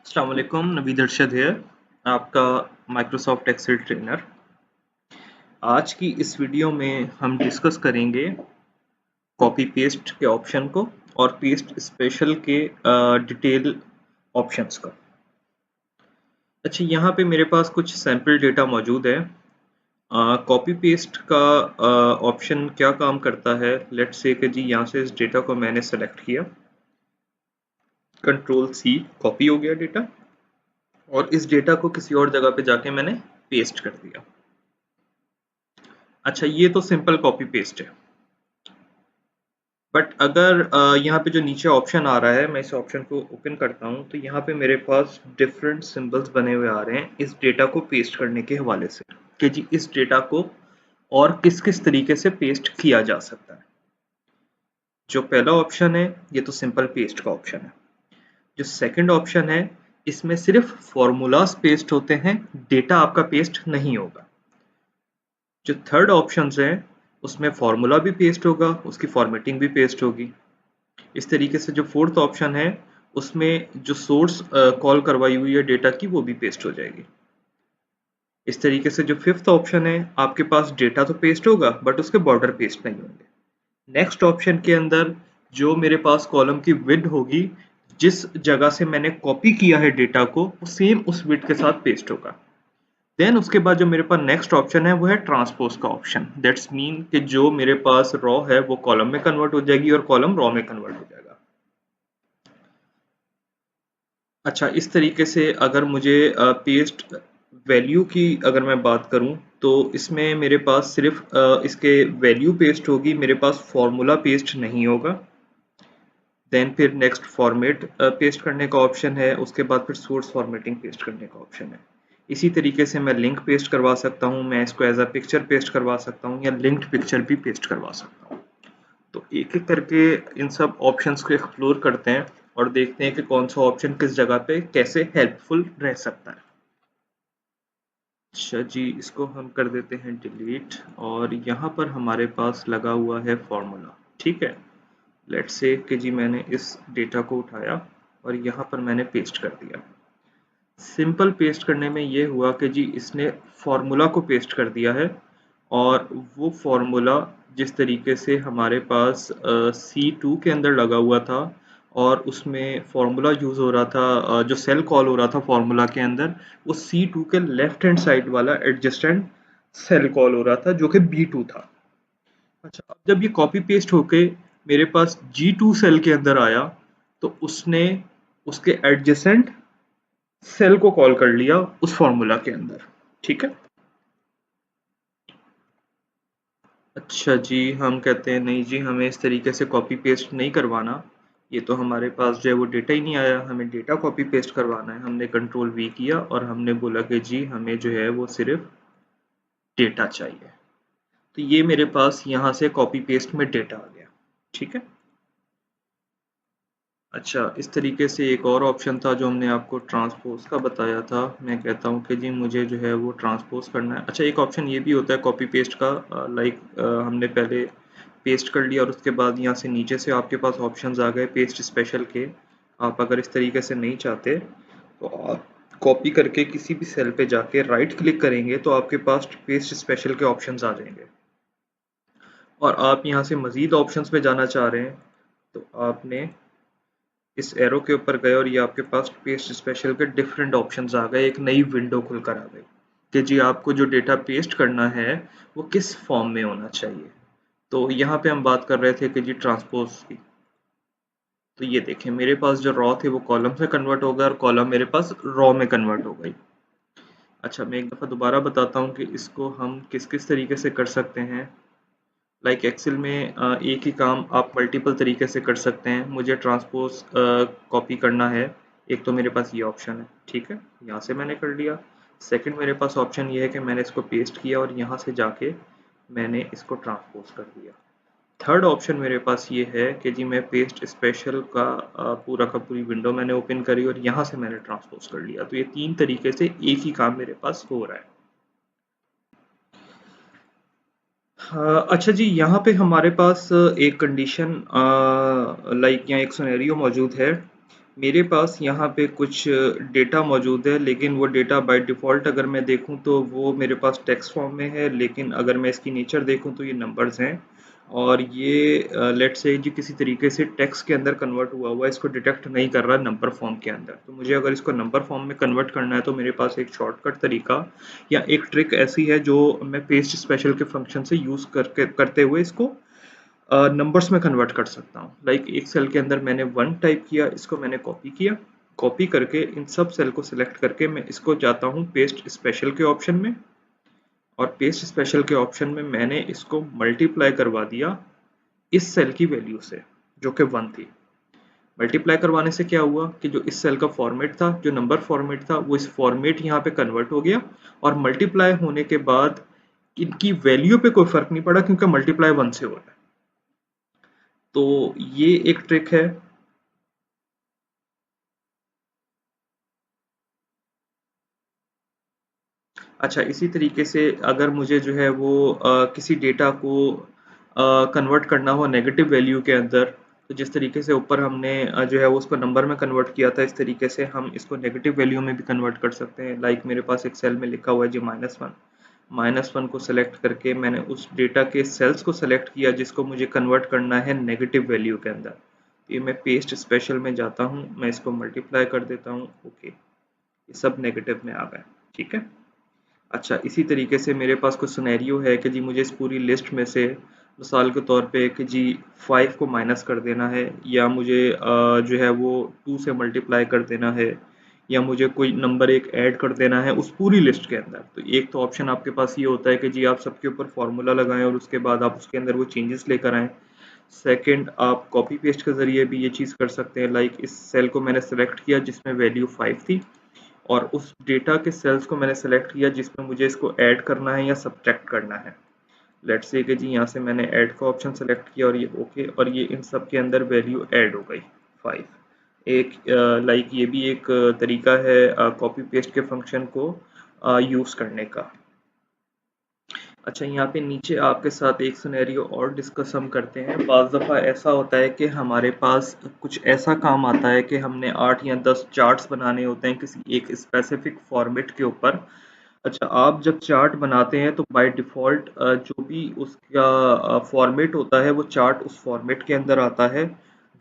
अस्सलाम वालेकुम, नवीद अरशद है आपका माइक्रोसॉफ्ट एक्सेल ट्रेनर। आज की इस वीडियो में हम डिस्कस करेंगे कॉपी पेस्ट के ऑप्शन को और पेस्ट स्पेशल के डिटेल ऑप्शंस का। अच्छा, यहाँ पे मेरे पास कुछ सैम्पल डेटा मौजूद है। कॉपी पेस्ट का ऑप्शन क्या काम करता है? लेट्स से कि जी यहाँ से इस डेटा को मैंने सेलेक्ट किया, कंट्रोल सी, कॉपी हो गया डेटा, और इस डेटा को किसी और जगह पे जाके मैंने पेस्ट कर दिया। अच्छा, ये तो सिंपल कॉपी पेस्ट है। बट अगर यहाँ पे जो नीचे ऑप्शन आ रहा है, मैं इस ऑप्शन को ओपन करता हूँ, तो यहाँ पे मेरे पास डिफरेंट सिंबल्स बने हुए आ रहे हैं इस डेटा को पेस्ट करने के हवाले से कि जी इस डेटा को और किस किस तरीके से पेस्ट किया जा सकता है। जो पहला ऑप्शन है ये तो सिंपल पेस्ट का ऑप्शन है। जो सेकंड ऑप्शन है इसमें सिर्फ फॉर्मूलाज पेस्ट होते हैं, डेटा आपका पेस्ट नहीं होगा। जो थर्ड ऑप्शन है उसमें फॉर्मूला भी पेस्ट होगा, उसकी फॉर्मेटिंग भी पेस्ट होगी। इस तरीके से जो फोर्थ ऑप्शन है उसमें जो सोर्स कॉल करवाई हुई है डेटा की वो भी पेस्ट हो जाएगी। इस तरीके से जो फिफ्थ ऑप्शन है, आपके पास डेटा तो पेस्ट होगा बट उसके बॉर्डर पेस्ट नहीं होंगे। नेक्स्ट ऑप्शन के अंदर जो मेरे पास कॉलम की विड्थ होगी, जिस जगह से मैंने कॉपी किया है डेटा को, वो सेम उस विड्थ के साथ पेस्ट होगा। देन उसके बाद जो मेरे पास नेक्स्ट ऑप्शन है वो है ट्रांसपोज का ऑप्शन। दैट्स मीन कि जो मेरे पास रॉ है वो कॉलम में कन्वर्ट हो जाएगी और कॉलम रॉ में कन्वर्ट हो जाएगा। अच्छा, इस तरीके से अगर मुझे पेस्ट वैल्यू की अगर मैं बात करूं तो इसमें मेरे पास सिर्फ इसके वैल्यू पेस्ट होगी, मेरे पास फॉर्मूला पेस्ट नहीं होगा। देन फिर नेक्स्ट फॉर्मेट पेस्ट करने का ऑप्शन है, उसके बाद फिर सोर्स फॉर्मेटिंग पेस्ट करने का ऑप्शन है। इसी तरीके से मैं लिंक पेस्ट करवा सकता हूँ, मैं इसको एज अ पिक्चर पेस्ट करवा सकता हूँ या लिंक्ड पिक्चर भी पेस्ट करवा सकता हूँ। तो एक एक करके इन सब ऑप्शंस को एक्सप्लोर करते हैं और देखते हैं कि कौन सा ऑप्शन किस जगह पे कैसे हेल्पफुल रह सकता है। अच्छा जी, इसको हम कर देते हैं डिलीट और यहाँ पर हमारे पास लगा हुआ है फॉर्मूला। ठीक है, लेट्स से कि जी मैंने इस डेटा को उठाया और यहाँ पर मैंने पेस्ट कर दिया। सिंपल पेस्ट करने में ये हुआ कि जी इसने फॉर्मूला को पेस्ट कर दिया है, और वो फॉर्मूला जिस तरीके से हमारे पास C2 के अंदर लगा हुआ था और उसमें फॉर्मूला यूज़ हो रहा था, जो सेल कॉल हो रहा था फॉर्मूला के अंदर, वो C2 के लेफ्ट हैंड साइड वाला एडजेसेंट सेल कॉल हो रहा था जो कि B2 था। अच्छा, अब जब ये कॉपी पेस्ट होके मेरे पास G2 सेल के अंदर आया तो उसने उसके एडजेसेंट सेल को कॉल कर लिया उस फॉर्मूला के अंदर। ठीक है। अच्छा जी, हम कहते हैं नहीं जी, हमें इस तरीके से कॉपी पेस्ट नहीं करवाना। ये तो हमारे पास जो है वो डेटा ही नहीं आया, हमें डेटा कॉपी पेस्ट करवाना है। हमने कंट्रोल वी किया और हमने बोला कि जी हमें जो है वो सिर्फ डेटा चाहिए। तो ये मेरे पास यहाँ से कॉपी पेस्ट में डेटा आ गया। ठीक है। अच्छा, इस तरीके से एक और ऑप्शन था जो हमने आपको ट्रांसपोज़ का बताया था। मैं कहता हूँ कि जी मुझे जो है वो ट्रांसपोज़ करना है। अच्छा, एक ऑप्शन ये भी होता है कॉपी पेस्ट का, लाइक हमने पहले पेस्ट कर लिया और उसके बाद यहाँ से नीचे से आपके पास ऑप्शंस आ गए पेस्ट स्पेशल के। आप अगर इस तरीके से नहीं चाहते तो आप कॉपी करके किसी भी सेल पे जाके राइट क्लिक करेंगे तो आपके पास पेस्ट स्पेशल के ऑप्शंस आ जाएंगे। और आप यहाँ से मज़ीद ऑप्शंस पे जाना चाह रहे हैं तो आपने इस एरो के ऊपर गए और ये आपके पास पेस्ट स्पेशल के डिफरेंट ऑप्शंस आ गए, एक नई विंडो खुलकर आ गई कि जी आपको जो डेटा पेस्ट करना है वो किस फॉर्म में होना चाहिए। तो यहाँ पे हम बात कर रहे थे कि जी ट्रांसपोज की। तो ये देखें, मेरे पास जो रॉ थे वो कॉलम से कन्वर्ट हो गए और कॉलम मेरे पास रॉ में कन्वर्ट हो गई। अच्छा, मैं एक दफ़ा दोबारा बताता हूँ कि इसको हम किस किस तरीके से कर सकते हैं। लाइक एक्सेल में एक ही काम आप मल्टीपल तरीके से कर सकते हैं। मुझे ट्रांसपोज कॉपी करना है, एक तो मेरे पास ये ऑप्शन है। ठीक है, यहाँ से मैंने कर लिया। सेकंड मेरे पास ऑप्शन ये है कि मैंने इसको पेस्ट किया और यहाँ से जाके मैंने इसको ट्रांसपोज कर दिया। थर्ड ऑप्शन मेरे पास ये है कि जी मैं पेस्ट स्पेशल का पूरा का पूरी विंडो मैंने ओपन करी और यहाँ से मैंने ट्रांसपोज कर लिया। तो ये तीन तरीके से एक ही काम मेरे पास हो रहा है। हाँ, अच्छा जी, यहाँ पे हमारे पास एक कंडीशन, लाइक यहाँ एक सिनेरियो मौजूद है मेरे पास यहाँ पे कुछ डेटा मौजूद है, लेकिन वो डेटा बाय डिफ़ॉल्ट अगर मैं देखूँ तो वो मेरे पास टेक्स्ट फॉर्म में है, लेकिन अगर मैं इसकी नेचर देखूँ तो ये नंबर्स हैं और ये लेट्स से जी किसी तरीके से टेक्स्ट के अंदर कन्वर्ट हुआ हुआ है, इसको डिटेक्ट नहीं कर रहा नंबर फॉर्म के अंदर। तो मुझे अगर इसको नंबर फॉर्म में कन्वर्ट करना है तो मेरे पास एक शॉर्टकट तरीका या एक ट्रिक ऐसी है जो मैं पेस्ट स्पेशल के फंक्शन से यूज़ करके करते हुए इसको नंबर्स में कन्वर्ट कर सकता हूँ। लाइक एक सेल के अंदर मैंने 1 टाइप किया, इसको मैंने कॉपी किया, कॉपी करके इन सब सेल को सिलेक्ट करके मैं इसको जाता हूँ पेस्ट स्पेशल के ऑप्शन में और पेस्ट स्पेशल के ऑप्शन में मैंने इसको मल्टीप्लाई करवा दिया इस सेल की वैल्यू से जो कि 1 थी। मल्टीप्लाई करवाने से क्या हुआ कि जो इस सेल का फॉर्मेट था, जो नंबर फॉर्मेट था, वो इस फॉर्मेट यहाँ पे कन्वर्ट हो गया और मल्टीप्लाई होने के बाद इनकी वैल्यू पे कोई फर्क नहीं पड़ा क्योंकि मल्टीप्लाई 1 से हो रहा है। तो ये एक ट्रिक है। अच्छा, इसी तरीके से अगर मुझे जो है वो किसी डेटा को कन्वर्ट करना हो नेगेटिव वैल्यू के अंदर, तो जिस तरीके से ऊपर हमने जो है वो उसको नंबर में कन्वर्ट किया था, इस तरीके से हम इसको नेगेटिव वैल्यू में भी कन्वर्ट कर सकते हैं। लाइक मेरे पास एक सेल में लिखा हुआ है जी -1, -1 को सेलेक्ट करके मैंने उस डेटा के सेल्स को सेलेक्ट किया जिसको मुझे कन्वर्ट करना है नेगेटिव वैल्यू के अंदर। ये मैं पेस्ट स्पेशल में जाता हूँ, मैं इसको मल्टीप्लाई कर देता हूँ। ओके, ये सब नेगेटिव में आ गए। ठीक है। अच्छा, इसी तरीके से मेरे पास कुछ सिनेरियो है कि जी मुझे इस पूरी लिस्ट में से मिसाल के तौर पे कि जी 5 को माइनस कर देना है या मुझे जो है वो 2 से मल्टीप्लाई कर देना है या मुझे कोई नंबर एक ऐड कर देना है उस पूरी लिस्ट के अंदर। तो एक तो ऑप्शन आपके पास ये होता है कि जी आप सबके ऊपर फार्मूला लगाएं और उसके बाद आप उसके अंदर वो चेंजेस लेकर आएँ। सेकंड, आप कॉपी पेस्ट के ज़रिए भी ये चीज़ कर सकते हैं। लाइक इस सेल को मैंने सेलेक्ट किया जिसमें वैल्यू 5 थी और उस डेटा के सेल्स को मैंने सेलेक्ट किया जिसमें मुझे इसको ऐड करना है या सब्ट्रैक्ट करना है। लेट्स से कि जी यहाँ से मैंने ऐड का ऑप्शन सेलेक्ट किया और ये ओके, और ये इन सब के अंदर वैल्यू ऐड हो गई 5। एक लाइक ये भी एक तरीका है कॉपी पेस्ट के फंक्शन को यूज़ करने का। अच्छा, यहाँ पे नीचे आपके साथ एक सिनेरियो और डिस्कस हम करते हैं। बाज़ दफ़ा ऐसा होता है कि हमारे पास कुछ ऐसा काम आता है कि हमने 8 या 10 चार्ट्स बनाने होते हैं किसी एक स्पेसिफिक फॉर्मेट के ऊपर। अच्छा, आप जब चार्ट बनाते हैं तो बाय डिफ़ॉल्ट जो भी उसका फॉर्मेट होता है वो चार्ट उस फॉर्मेट के अंदर आता है,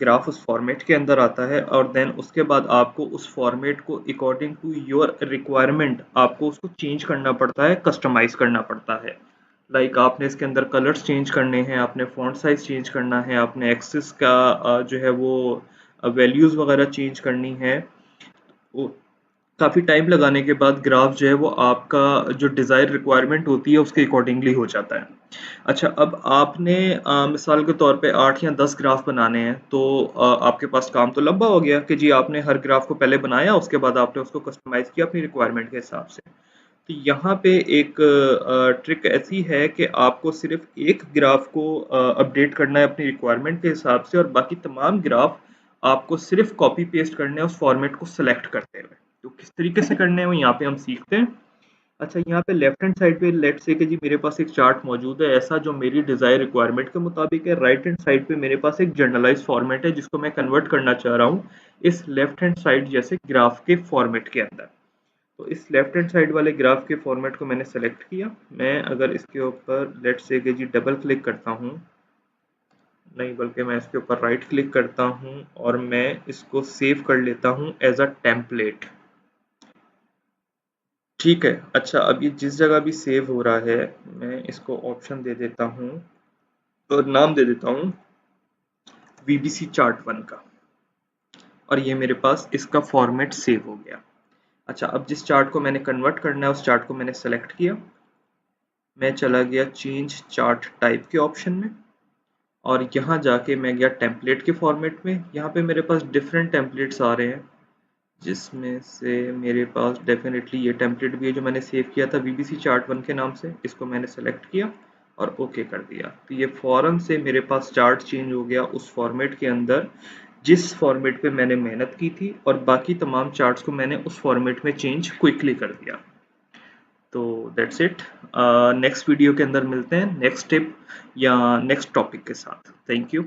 ग्राफ उस फॉर्मेट के अंदर आता है और देन उसके बाद आपको उस फॉर्मेट को अकॉर्डिंग टू योर रिक्वायरमेंट आपको उसको चेंज करना पड़ता है, कस्टमाइज़ करना पड़ता है। लाइक आपने इसके अंदर कलर्स चेंज करने हैं, आपने फ़ॉन्ट साइज़ चेंज करना है, आपने एक्सेस का जो है वो वैल्यूज़ वगैरह चेंज करनी है। वो काफ़ी टाइम लगाने के बाद ग्राफ जो है वो आपका जो डिज़ायर रिक्वायरमेंट होती है उसके अकॉर्डिंगली हो जाता है। अच्छा, अब आपने मिसाल के तौर पे 8 या 10 ग्राफ बनाने हैं तो आपके पास काम तो लंबा हो गया कि जी आपने हर ग्राफ को पहले बनाया, उसके बाद आपने उसको कस्टमाइज़ किया अपनी रिक्वायरमेंट के हिसाब से। तो यहाँ पे एक ट्रिक ऐसी है कि आपको सिर्फ एक ग्राफ को अपडेट करना है अपनी रिक्वायरमेंट के हिसाब से और बाकी तमाम ग्राफ आपको सिर्फ कॉपी पेस्ट करने हैं उस फॉर्मेट को सेलेक्ट करते हुए। तो किस तरीके से करने हैं वो यहाँ पे हम सीखते हैं। अच्छा, यहाँ पे लेफ्ट हैंड साइड पे लेट्स से कि जी मेरे पास एक चार्ट मौजूद है ऐसा जो मेरी डिज़ायर रिक्वायरमेंट के मुताबिक है। राइट हैंड साइड पे मेरे पास एक जनरलाइज फॉर्मेट है जिसको मैं कन्वर्ट करना चाह रहा हूँ इस लेफ्ट हैंड साइड जैसे ग्राफ के फॉर्मेट के अंदर। तो इस लेफ्ट हैंड साइड वाले ग्राफ के फॉर्मेट को मैंने सेलेक्ट किया। मैं अगर इसके ऊपर लेट्स से कि जी डबल क्लिक करता हूँ, नहीं बल्कि मैं इसके ऊपर राइट क्लिक करता हूँ और मैं इसको सेव कर लेता हूँ एज अ टेम्पलेट। ठीक है। अच्छा, अब ये जिस जगह भी सेव हो रहा है मैं इसको ऑप्शन दे देता हूँ और नाम दे देता हूँ VBC चार्ट 1 का और ये मेरे पास इसका फॉर्मेट सेव हो गया। अच्छा, अब जिस चार्ट को मैंने कन्वर्ट करना है उस चार्ट को मैंने सेलेक्ट किया, मैं चला गया चेंज चार्ट टाइप के ऑप्शन में और यहाँ जाके मैं गया टेम्पलेट के फॉर्मेट में। यहाँ पे मेरे पास डिफरेंट टेम्पलेट्स आ रहे हैं जिसमें से मेरे पास डेफिनेटली ये टेम्पलेट भी है जो मैंने सेव किया था VBC चार्ट 1 के नाम से। इसको मैंने सेलेक्ट किया और ओके कर दिया। तो ये फ़ौरन से मेरे पास चार्ट चेंज हो गया उस फॉर्मेट के अंदर जिस फॉर्मेट पे मैंने मेहनत की थी और बाकी तमाम चार्ट्स को मैंने उस फॉर्मेट में चेंज क्विकली कर दिया। तो दैट्स इट। नेक्स्ट वीडियो के अंदर मिलते हैं नेक्स्ट टिप या नेक्स्ट टॉपिक के साथ। Thank you.